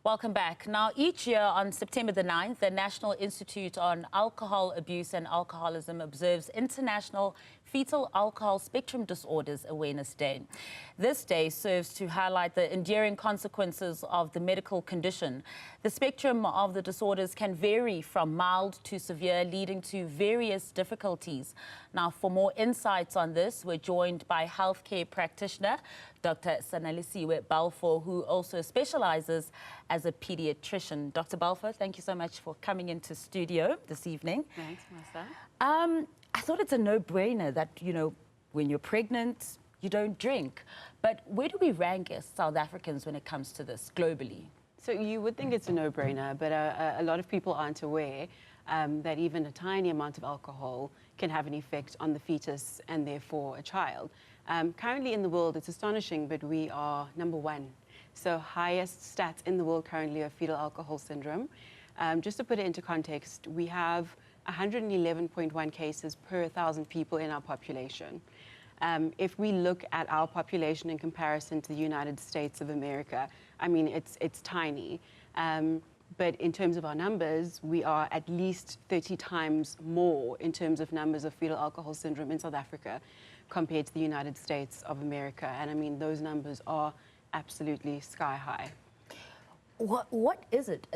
Welcome back. Now, each year on September the 9th, the National Institute on Alcohol Abuse and Alcoholism observes International Fetal Alcohol Spectrum Disorders Awareness Day. This day serves to highlight the enduring consequences of the medical condition. The spectrum of the disorders can vary from mild to severe, leading to various difficulties. Now, for more insights on this, we're joined by healthcare practitioner Dr Sanelisiwe Balfour, who also specialises as a paediatrician. Dr. Balfour, thank you so much for coming into studio this evening. Thanks, Masa. I thought it's a no-brainer that, when you're pregnant, you don't drink. But where do we rank as South Africans when it comes to this globally? So you would think it's a no-brainer, but a lot of people aren't aware that even a tiny amount of alcohol can have an effect on the fetus and therefore a child. Currently in the world, it's astonishing, but we are #1. So highest stats in the world currently are fetal alcohol syndrome. Just to put it into context, we have 111.1 cases per 1,000 people in our population. If we look at our population in comparison to the United States of America, I mean, it's tiny. But in terms of our numbers, we are at least 30 times more in terms of numbers of fetal alcohol syndrome in South Africa compared to the United States of America. And I mean, those numbers are absolutely sky high. What is it?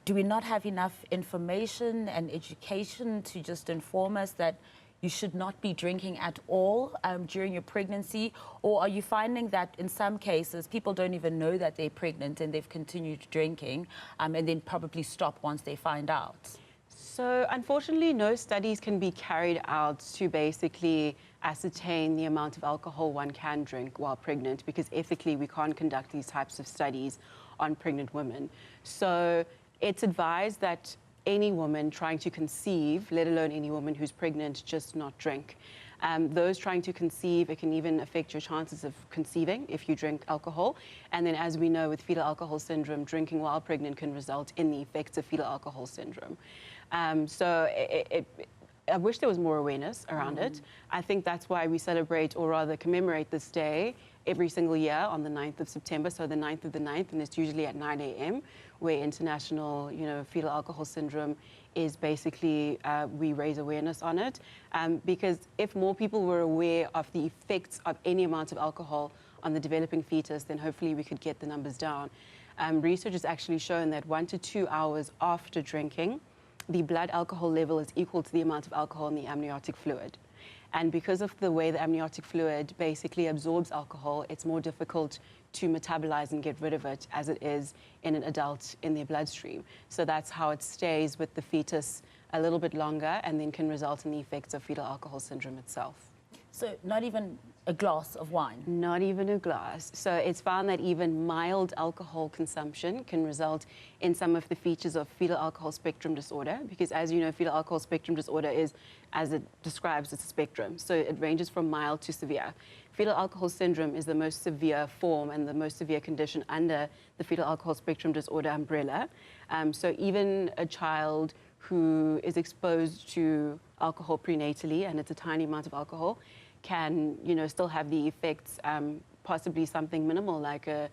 Do we not have enough information and education to just inform us that you should not be drinking at all during your pregnancy? Or are you finding that in some cases people don't even know that they're pregnant and they've continued drinking and then probably stop once they find out? So unfortunately, no studies can be carried out to basically ascertain the amount of alcohol one can drink while pregnant, because ethically we can't conduct these types of studies on pregnant women. So it's advised that any woman trying to conceive, let alone any woman who's pregnant, just not drink. Those trying to conceive, it can even affect your chances of conceiving if you drink alcohol. And then, as we know, with fetal alcohol syndrome, drinking while pregnant can result in the effects of fetal alcohol syndrome. So I wish there was more awareness around it. I think that's why we celebrate, or rather commemorate, this day every single year on the 9th of September, so the 9th of the 9th, and it's usually at 9 a.m., where International Fetal Alcohol Syndrome is basically, we raise awareness on it. Because if more people were aware of the effects of any amount of alcohol on the developing fetus, then hopefully we could get the numbers down. Research has actually shown that 1 to 2 hours after drinking, the blood alcohol level is equal to the amount of alcohol in the amniotic fluid. And because of the way the amniotic fluid basically absorbs alcohol, it's more difficult to metabolize and get rid of it as it is in an adult in their bloodstream. So that's how it stays with the fetus a little bit longer and then can result in the effects of fetal alcohol syndrome itself. So not even a glass of wine? Not even a glass. So it's found that even mild alcohol consumption can result in some of the features of fetal alcohol spectrum disorder, because as you know, fetal alcohol spectrum disorder is, as it describes, it's a spectrum. So it ranges from mild to severe. Fetal alcohol syndrome is the most severe form and the most severe condition under the fetal alcohol spectrum disorder umbrella. So even a child who is exposed to alcohol prenatally, and it's a tiny amount of alcohol, can still have the effects, possibly something minimal like a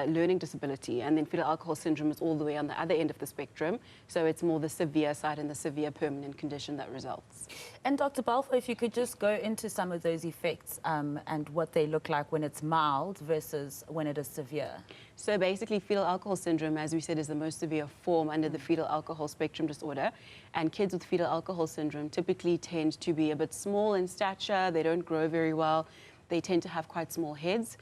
learning disability. And then fetal alcohol syndrome is all the way on the other end of the spectrum. So it's more the severe side and the severe permanent condition that results. And Dr. Balfour, if you could just go into some of those effects and what they look like when it's mild versus when it is severe. So basically, fetal alcohol syndrome, as we said, is the most severe form under the fetal alcohol spectrum disorder. And kids with fetal alcohol syndrome typically tend to be a bit small in stature. They don't grow very well. They tend to have quite small heads.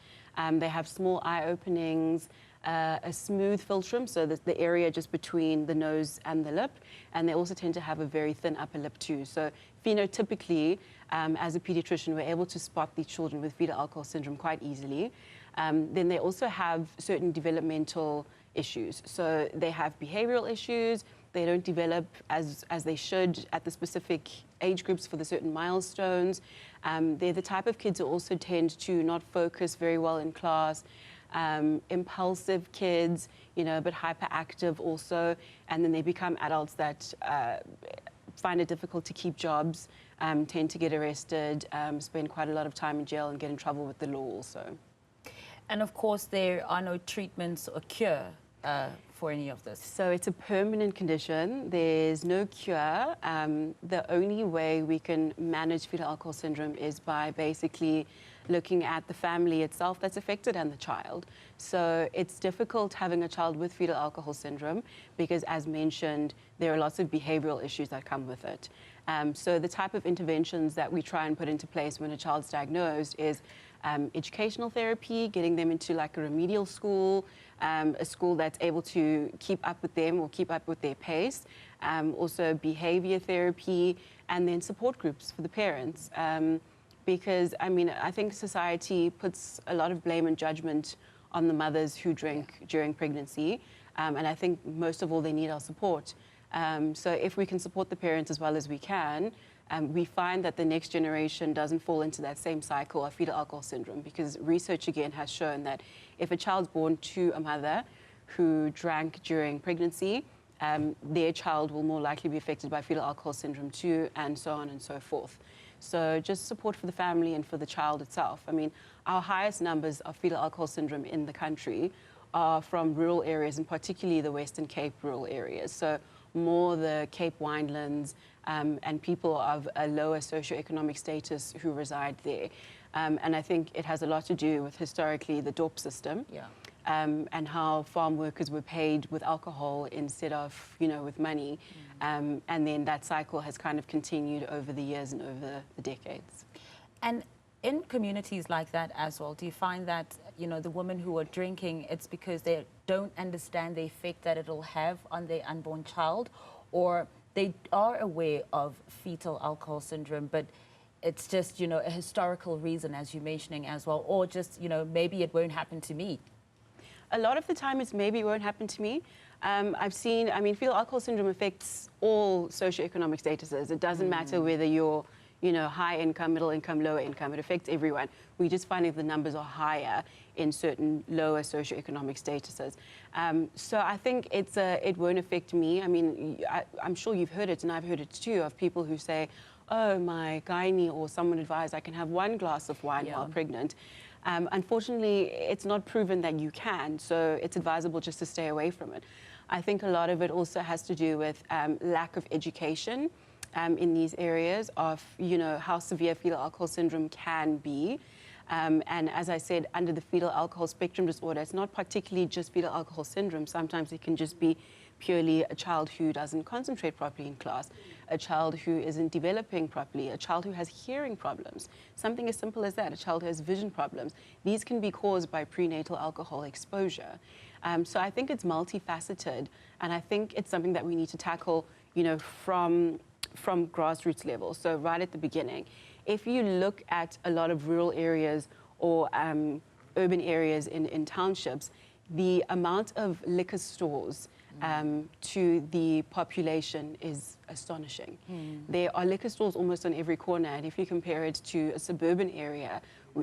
They have small eye openings, a smooth philtrum, so the area just between the nose and the lip. And they also tend to have a very thin upper lip too. So phenotypically, as a pediatrician, we're able to spot these children with fetal alcohol syndrome quite easily. Then they also have certain developmental issues. So they have behavioral issues. They don't develop as they should at the specific age groups for the certain milestones. They're the type of kids who also tend to not focus very well in class, impulsive kids, but hyperactive also. And then they become adults that find it difficult to keep jobs, tend to get arrested, spend quite a lot of time in jail and get in trouble with the law also. And of course, there are no treatments or cure for any of this. So it's a permanent condition. There's no cure. The only way we can manage fetal alcohol syndrome is by basically looking at the family itself that's affected and the child. So it's difficult having a child with fetal alcohol syndrome because, as mentioned, there are lots of behavioral issues that come with it. So the type of interventions that we try and put into place when a child's diagnosed is educational therapy, getting them into like a remedial school, a school that's able to keep up with them or keep up with their pace, also behavior therapy, and then support groups for the parents. Because, I mean, I think society puts a lot of blame and judgment on the mothers who drink during pregnancy, and I think most of all they need our support. So if we can support the parents as well as we can, we find that the next generation doesn't fall into that same cycle of fetal alcohol syndrome, because research again has shown that if a child's born to a mother who drank during pregnancy, their child will more likely be affected by fetal alcohol syndrome too, and so on and so forth. So just support for the family and for the child itself. I mean, our highest numbers of fetal alcohol syndrome in the country are from rural areas, and particularly the Western Cape rural areas. So more the Cape Winelands and people of a lower socioeconomic status who reside there. And I think it has a lot to do with historically the DORP system. Yeah. And how farm workers were paid with alcohol instead of, you know, with money. And then that cycle has kind of continued over the years and over the decades. And in communities like that as well, do you find that, you know, the women who are drinking, it's because they don't understand the effect that it'll have on their unborn child, or they are aware of fetal alcohol syndrome, but it's just, you know, a historical reason, as you're mentioning as well, or just, you know, maybe it won't happen to me? A lot of the time it's maybe it won't happen to me. I've seen, I mean, fetal alcohol syndrome affects all socioeconomic statuses. It doesn't matter whether you're, you know, high income, middle income, lower income. It affects everyone. We just find if the numbers are higher in certain lower socioeconomic statuses. So I think it won't affect me. I mean, I'm sure you've heard it, and I've heard it too, of people who say, oh, my gynae or someone advised I can have one glass of wine while pregnant. Unfortunately, it's not proven that you can, so it's advisable just to stay away from it. I think a lot of it also has to do with lack of education in these areas of, you know, how severe fetal alcohol syndrome can be. And as I said, under the fetal alcohol spectrum disorder, it's not particularly just fetal alcohol syndrome. Sometimes it can just be purely a child who doesn't concentrate properly in class, a child who isn't developing properly, a child who has hearing problems, something as simple as that, a child who has vision problems. These can be caused by prenatal alcohol exposure. So I think it's multifaceted, and I think it's something that we need to tackle, you know, from grassroots level, so right at the beginning. If you look at a lot of rural areas or urban areas in townships, the amount of liquor stores to the population is astonishing. There are liquor stores almost on every corner, and if you compare it to a suburban area,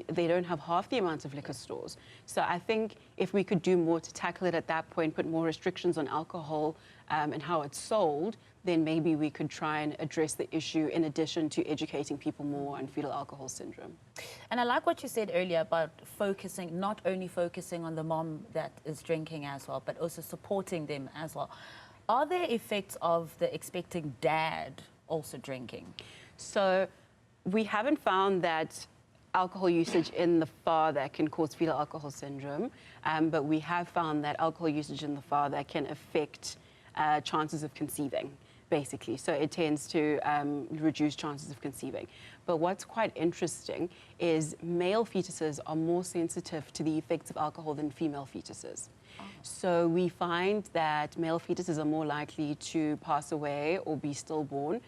they don't have half the amount of liquor stores. So I think if we could do more to tackle it at that point, put more restrictions on alcohol and how it's sold, then maybe we could try and address the issue in addition to educating people more on fetal alcohol syndrome. And I like what you said earlier about focusing, not only focusing on the mom that is drinking as well, but also supporting them as well. Are there effects of the expecting dad also drinking? So we haven't found that alcohol usage in the father can cause fetal alcohol syndrome, but we have found that alcohol usage in the father can affect chances of conceiving, basically. So it tends to reduce chances of conceiving. But what's quite interesting is male fetuses are more sensitive to the effects of alcohol than female fetuses. So we find that male fetuses are more likely to pass away or be stillborn.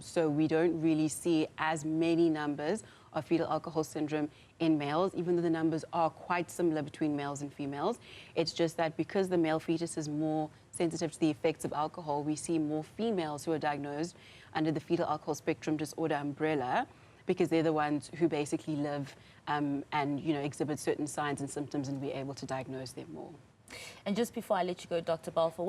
So we don't really see as many numbers of fetal alcohol syndrome in males, even though the numbers are quite similar between males and females. It's just that because the male fetus is more sensitive to the effects of alcohol, we see more females who are diagnosed under the fetal alcohol spectrum disorder umbrella, because they're the ones who basically live and, you know, exhibit certain signs and symptoms, and we're able to diagnose them more. And just before I let you go, Dr. Balfour,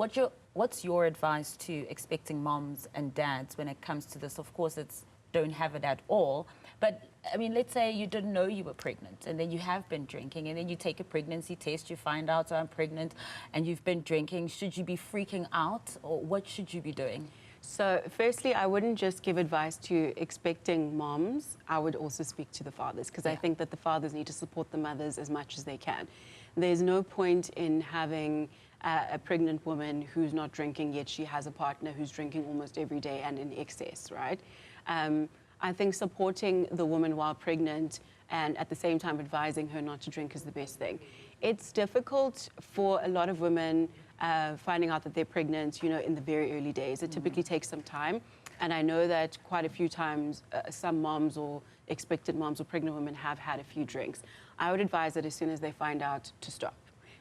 what's your advice to expecting moms and dads when it comes to this? Of course, it's don't have it at all. But I mean, let's say you didn't know you were pregnant and then you have been drinking and then you take a pregnancy test, you find out I'm pregnant and you've been drinking. Should you be freaking out or what should you be doing? So firstly, I wouldn't just give advice to expecting moms. I would also speak to the fathers because I think that the fathers need to support the mothers as much as they can. There's no point in having a pregnant woman who's not drinking, yet she has a partner who's drinking almost every day and in excess, right? I think supporting the woman while pregnant and at the same time advising her not to drink is the best thing. It's difficult for a lot of women finding out that they're pregnant, you know, in the very early days. It typically takes some time. And I know that quite a few times some moms or expectant moms or pregnant women have had a few drinks. I would advise that as soon as they find out to stop.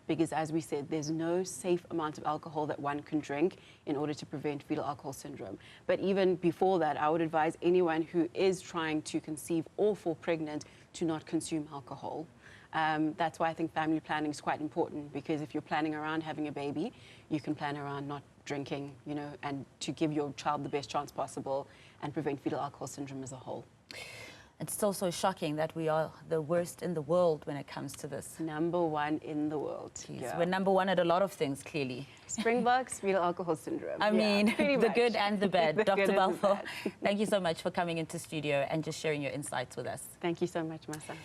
Because as we said, there's no safe amount of alcohol that one can drink in order to prevent fetal alcohol syndrome. But even before that, I would advise anyone who is trying to conceive or fall pregnant to not consume alcohol. That's why I think family planning is quite important, because if you're planning around having a baby, you can plan around not drinking, you know, and to give your child the best chance possible and prevent fetal alcohol syndrome as a whole. It's still so shocking that we are the worst in the world when it comes to this. #1 in the world. Yeah. We're #1 at a lot of things, clearly. Springboks, fetal alcohol syndrome. I mean, the good and the bad. Dr. Balfour, bad. thank you so much for coming into studio and just sharing your insights with us. Thank you so much, Masa.